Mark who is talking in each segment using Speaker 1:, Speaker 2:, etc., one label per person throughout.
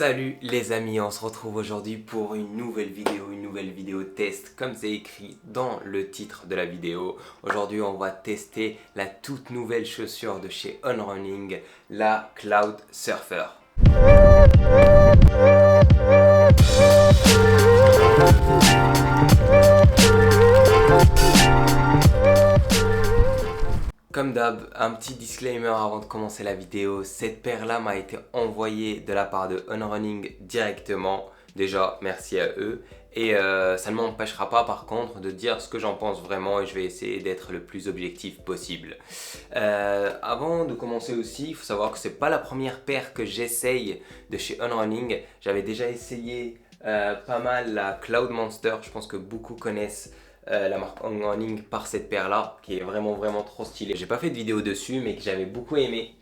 Speaker 1: Salut les amis, on se retrouve aujourd'hui pour une nouvelle vidéo test comme c'est écrit dans le titre de la vidéo. Aujourd'hui on va tester la toute nouvelle chaussure de chez On Running, la Cloud Surfer. Comme d'hab, un petit disclaimer avant de commencer la vidéo, cette paire-là m'a été envoyée de la part de On Running directement. Déjà, merci à eux. Et ça ne m'empêchera pas par contre de dire ce que j'en pense vraiment et je vais essayer d'être le plus objectif possible. Avant de commencer aussi, il faut savoir que c'est pas la première paire que j'essaye de chez On Running. J'avais déjà essayé pas mal la Cloud Monster, je pense que beaucoup connaissent la marque On Running par cette paire là qui est vraiment trop stylée. J'ai pas fait de vidéo dessus mais que j'avais beaucoup aimé.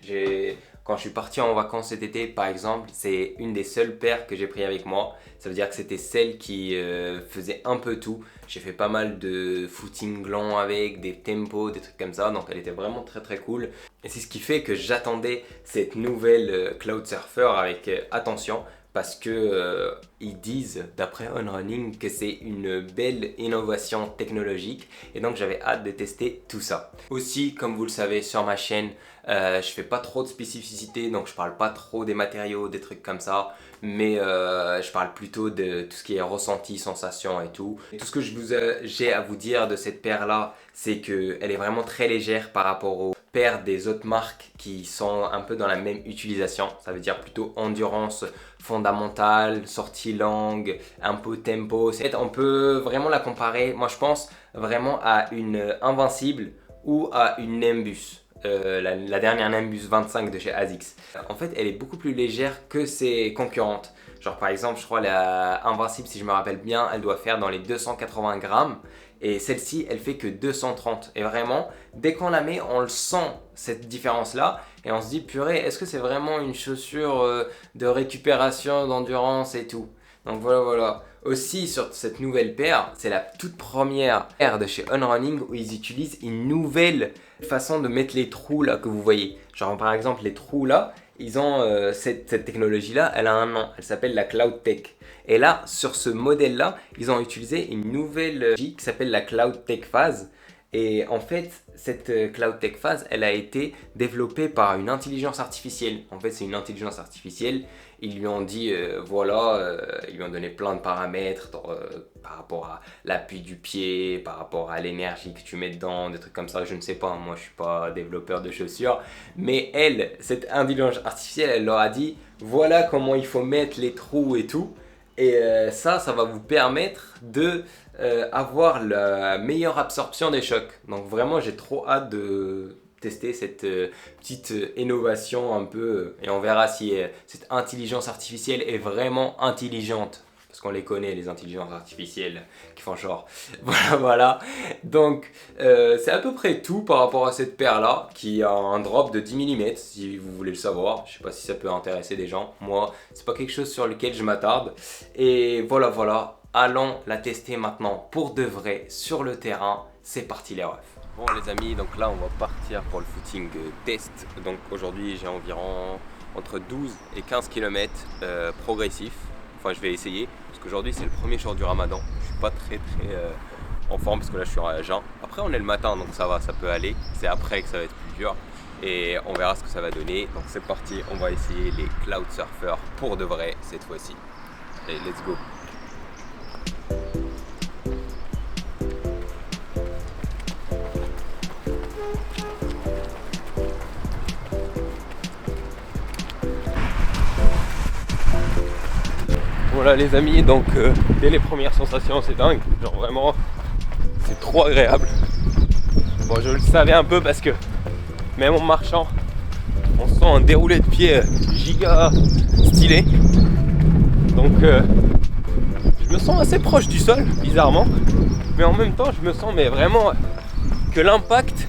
Speaker 1: Quand je suis parti en vacances cet été par exemple, c'est une des seules paires que j'ai pris avec moi. Ça veut dire que c'était celle qui faisait un peu tout. J'ai fait pas mal de footing lent avec, des tempos, des trucs comme ça, donc elle était vraiment très cool. Et c'est ce qui fait que j'attendais cette nouvelle Cloud Surfer avec attention. Parce que ils disent, d'après On Running, que c'est une belle innovation technologique et donc j'avais hâte de tester tout ça. Aussi, comme vous le savez sur ma chaîne, je fais pas trop de spécificité, donc je parle pas trop des matériaux, des trucs comme ça, mais je parle plutôt de tout ce qui est ressenti, sensation et tout. Et tout ce que j'ai à vous dire de cette paire là, c'est qu'elle est vraiment très légère par rapport aux paires des autres marques qui sont un peu dans la même utilisation. Ça veut dire plutôt endurance fondamentale, sortie longue, un peu tempo. On peut vraiment la comparer, moi je pense, vraiment à une Invincible ou à une Nimbus. La dernière Nimbus 25 de chez ASICS. En fait, elle est beaucoup plus légère que ses concurrentes. Genre par exemple, je crois la Invincible, si je me rappelle bien, elle doit faire dans les 280 grammes. Et celle-ci, elle fait que 230. Et vraiment, dès qu'on la met, on le sent, cette différence-là. Et on se dit, purée, est-ce que c'est vraiment une chaussure de récupération, d'endurance et tout? Donc voilà. Aussi, sur cette nouvelle paire, c'est la toute première paire de chez On Running où ils utilisent une nouvelle façon de mettre les trous là que vous voyez. Genre par exemple, les trous là, ils ont cette technologie-là, elle a un nom, elle s'appelle la Cloud Tech. Et là, sur ce modèle-là, ils ont utilisé une nouvelle qui s'appelle la Cloud Tech Phase. Et en fait, cette Cloud Tech Phase, elle a été développée par une intelligence artificielle. En fait, c'est une intelligence artificielle. Ils lui ont dit, ils lui ont donné plein de paramètres par rapport à l'appui du pied, par rapport à l'énergie que tu mets dedans, des trucs comme ça. Je ne sais pas, moi je suis pas développeur de chaussures. Mais elle, cette intelligence artificielle, elle leur a dit, voilà comment il faut mettre les trous et tout. Et ça va vous permettre de avoir la meilleure absorption des chocs. Donc vraiment, j'ai trop hâte de tester cette petite innovation un peu. Et on verra si cette intelligence artificielle est vraiment intelligente. Parce qu'on les connaît, les intelligences artificielles qui font genre. Voilà. Donc, c'est à peu près tout par rapport à cette paire-là, qui a un drop de 10 mm, si vous voulez le savoir. Je sais pas si ça peut intéresser des gens. Moi, c'est pas quelque chose sur lequel je m'attarde. Et voilà. Allons la tester maintenant pour de vrai sur le terrain. C'est parti les refs. Bon les amis, donc là on va partir pour le footing test. Donc aujourd'hui j'ai environ entre 12 et 15 km progressifs. Enfin je vais essayer parce qu'aujourd'hui c'est le premier jour du ramadan. Je suis pas très en forme parce que là je suis à jeun. Après on est le matin donc ça va, ça peut aller. C'est après que ça va être plus dur et on verra ce que ça va donner. Donc c'est parti, on va essayer les Cloud Surfer pour de vrai cette fois-ci. Allez, let's go. Voilà les amis, donc dès les premières sensations c'est dingue, genre vraiment c'est trop agréable. Bon je le savais un peu parce que même en marchant on sent un déroulé de pied giga stylé. Donc je me sens assez proche du sol bizarrement, mais en même temps je me sens mais vraiment que l'impact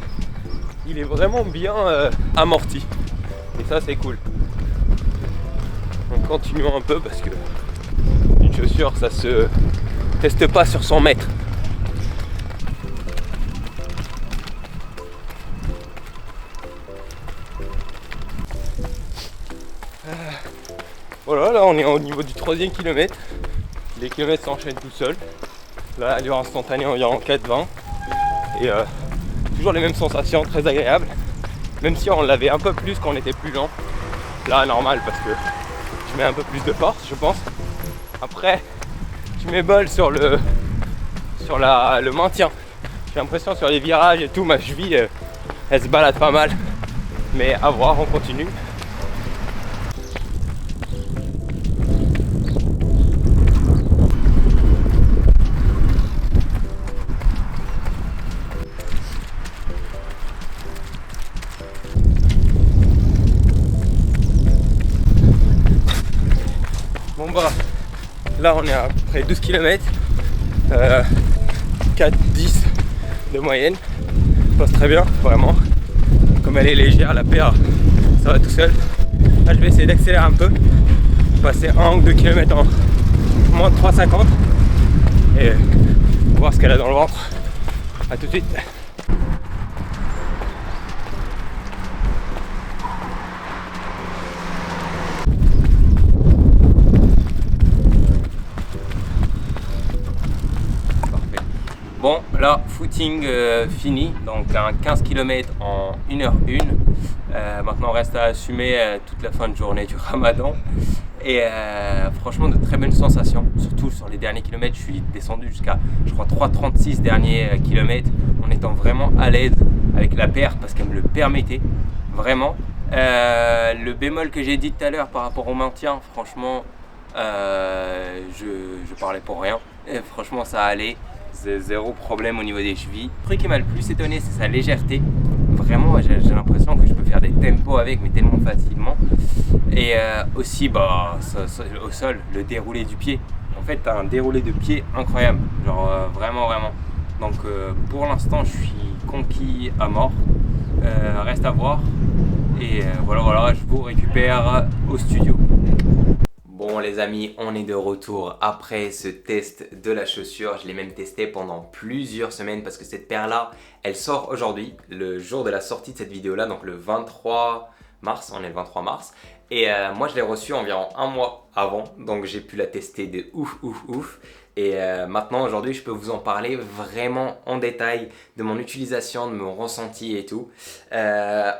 Speaker 1: il est vraiment bien amorti et ça c'est cool. Donc continuons un peu parce que une chaussure ça se teste pas sur 100 mètres.
Speaker 2: Voilà, là on est au niveau du 3e kilomètre. Les kilomètres s'enchaînent tout seuls. Là, allure instantanée environ 4,20. Et toujours les mêmes sensations, très agréables. Même si on l'avait un peu plus quand on était plus lent. Là, normal, parce que je mets un peu plus de force, je pense. Après, je mets bol sur le maintien. J'ai l'impression sur les virages et tout, ma cheville, elle se balade pas mal. Mais à voir, on continue. Bon bah, là on est à peu près 12 km, 4-10 de moyenne, ça passe très bien, vraiment. Comme elle est légère, la paire, ça va tout seul. Là je vais essayer d'accélérer un peu, passer 1 ou 2 km en moins de 3,50 et voir ce qu'elle a dans le ventre. A tout de suite. Bon, là, footing fini, donc un 15 km en 1h01. Maintenant, on reste à assumer toute la fin de journée du Ramadan. Et franchement, de très bonnes sensations, surtout sur les derniers kilomètres. Je suis descendu jusqu'à, je crois, 3,36 derniers kilomètres, en étant vraiment à l'aise avec la paire parce qu'elle me le permettait, vraiment. Le bémol que j'ai dit tout à l'heure par rapport au maintien, franchement, je parlais pour rien. Et franchement, ça allait. C'est zéro problème au niveau des chevilles. Le truc qui m'a le plus étonné, c'est sa légèreté. Vraiment, j'ai l'impression que je peux faire des tempos avec, mais tellement facilement. Et aussi, bah, au sol, le déroulé du pied. En fait, t'as un déroulé de pied incroyable. Genre, vraiment, vraiment. Donc, pour l'instant, je suis conquis à mort. Reste à voir. Et voilà, je vous récupère au studio.
Speaker 1: Bon les amis, on est de retour après ce test de la chaussure. Je l'ai même testé pendant plusieurs semaines parce que cette paire-là, elle sort aujourd'hui, le jour de la sortie de cette vidéo-là, donc le 23 mars, on est le 23 mars. Et moi je l'ai reçue environ un mois avant, donc j'ai pu la tester de ouf. Et maintenant aujourd'hui je peux vous en parler vraiment en détail de mon utilisation, de mon ressenti et tout.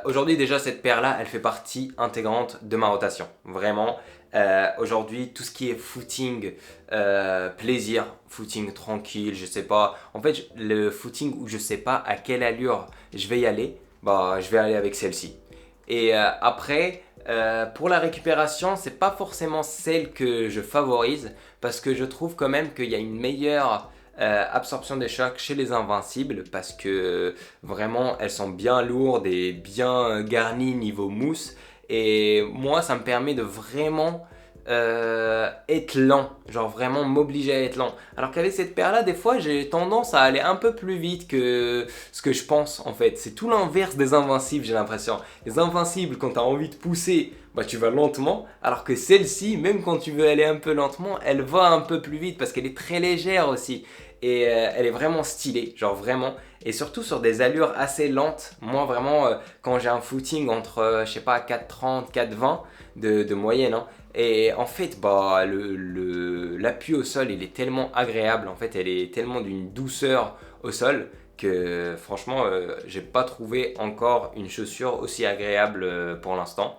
Speaker 1: Aujourd'hui déjà cette paire-là, elle fait partie intégrante de ma rotation, vraiment. Aujourd'hui, tout ce qui est footing, plaisir, footing tranquille, je sais pas. En fait, le footing où je sais pas à quelle allure je vais y aller, bah, je vais aller avec celle-ci. Et après, pour la récupération, c'est pas forcément celle que je favorise parce que je trouve quand même qu'il y a une meilleure absorption des chocs chez les invincibles parce que vraiment elles sont bien lourdes et bien garnies niveau mousse. Et moi, ça me permet de vraiment être lent, genre vraiment m'obliger à être lent. Alors qu'avec cette paire-là, des fois, j'ai tendance à aller un peu plus vite que ce que je pense en fait. C'est tout l'inverse des invincibles, j'ai l'impression. Les invincibles, quand tu as envie de pousser, bah, tu vas lentement. Alors que celle-ci, même quand tu veux aller un peu lentement, elle va un peu plus vite parce qu'elle est très légère aussi. Et elle est vraiment stylée, genre vraiment. Et surtout sur des allures assez lentes. Moi vraiment, quand j'ai un footing entre, je sais pas, 4,30, 4,20 de moyenne, hein, et en fait, bah, l'appui au sol, il est tellement agréable. En fait, elle est tellement d'une douceur au sol que franchement, j'ai pas trouvé encore une chaussure aussi agréable pour l'instant.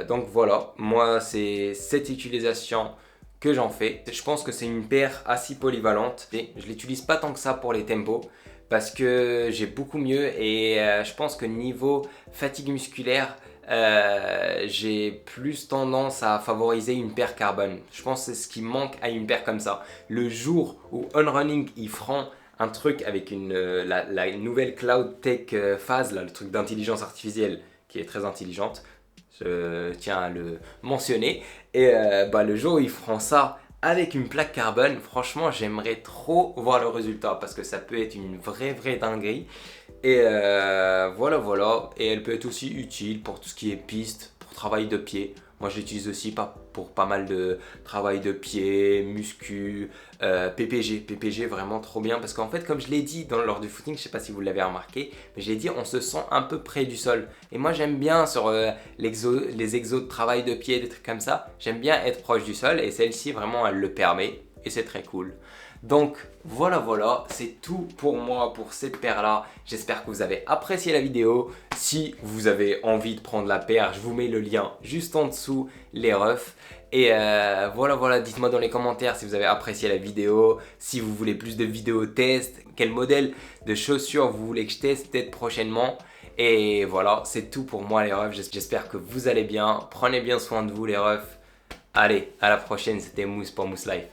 Speaker 1: Donc voilà, moi c'est cette utilisation que j'en fais. Je pense que c'est une paire assez polyvalente. Et je l'utilise pas tant que ça pour les tempos parce que j'ai beaucoup mieux et je pense que niveau fatigue musculaire, j'ai plus tendance à favoriser une paire carbone. Je pense que c'est ce qui manque à une paire comme ça. Le jour où On Running ils feront un truc avec la nouvelle Cloud Tech phase, là, le truc d'intelligence artificielle qui est très intelligente, je tiens à le mentionner. Et bah, le jour où ils feront ça avec une plaque carbone, franchement j'aimerais trop voir le résultat parce que ça peut être une vraie dinguerie. Et voilà. Et elle peut être aussi utile pour tout ce qui est piste, pour travail de pied. Moi je l'utilise aussi pour pas mal de travail de pied, muscu, PPG vraiment trop bien parce qu'en fait comme je l'ai dit lors du footing, je sais pas si vous l'avez remarqué, mais j'ai dit on se sent un peu près du sol. Et moi j'aime bien sur les exos de travail de pied, des trucs comme ça, j'aime bien être proche du sol et celle-ci vraiment elle le permet et c'est très cool. Donc voilà, c'est tout pour moi pour cette paire là. J'espère que vous avez apprécié la vidéo. Si vous avez envie de prendre la paire, je vous mets le lien juste en dessous, les refs. Et voilà, dites-moi dans les commentaires si vous avez apprécié la vidéo, si vous voulez plus de vidéos test, quel modèle de chaussures vous voulez que je teste peut-être prochainement. Et voilà, c'est tout pour moi les refs. J'espère que vous allez bien. Prenez bien soin de vous les refs. Allez, à la prochaine, c'était Mousse pour Mousse Life.